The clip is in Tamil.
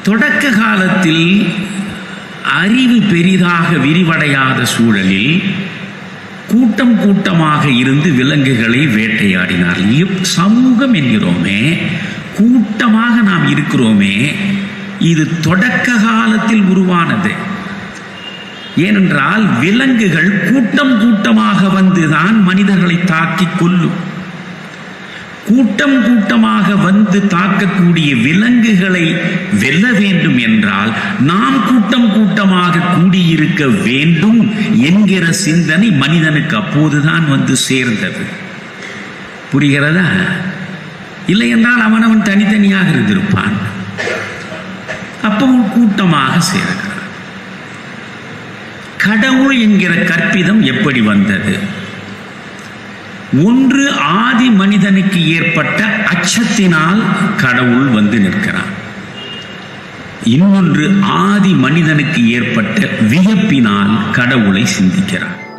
தொடக்க காலத்தில் அறிவு பெரிதாக விரிவடையாத சூழலில் கூட்டம் கூட்டமாக இருந்து விலங்குகளை வேட்டையாடினார்கள். சமூகம் என்கிறோமே, கூட்டமாக நாம் இருக்கிறோமே, இது தொடக்க காலத்தில் உருவானது. ஏனென்றால் விலங்குகள் கூட்டம் கூட்டமாக வந்துதான் மனிதர்களை தாக்கி கொல்லும். கூட்டம் கூட்டமாக வந்து தாக்கக்கூடிய விலங்குகளை வெல்ல வேண்டும் என்றால் நாம் கூட்டம் கூட்டமாக கூடியிருக்க வேண்டும் என்கிற சிந்தனை மனிதனுக்கு அப்போதுதான் வந்து சேர்ந்தது. புரிகிறதா? இல்லை என்றால் அவனவன் தனித்தனியாக இருந்திருப்பான். அப்பவும் கூட்டமாக சேர்கிறான். கடவுள் என்கிற கற்பிதம் எப்படி வந்தது? ஒன்று, ஆதி மனிதனுக்கு ஏற்பட்ட அச்சத்தினால் கடவுள் வந்து நிற்கிறான். இன்னொன்று, ஆதி மனிதனுக்கு ஏற்பட்ட வியப்பினால் கடவுளை சிந்திக்கிறான்.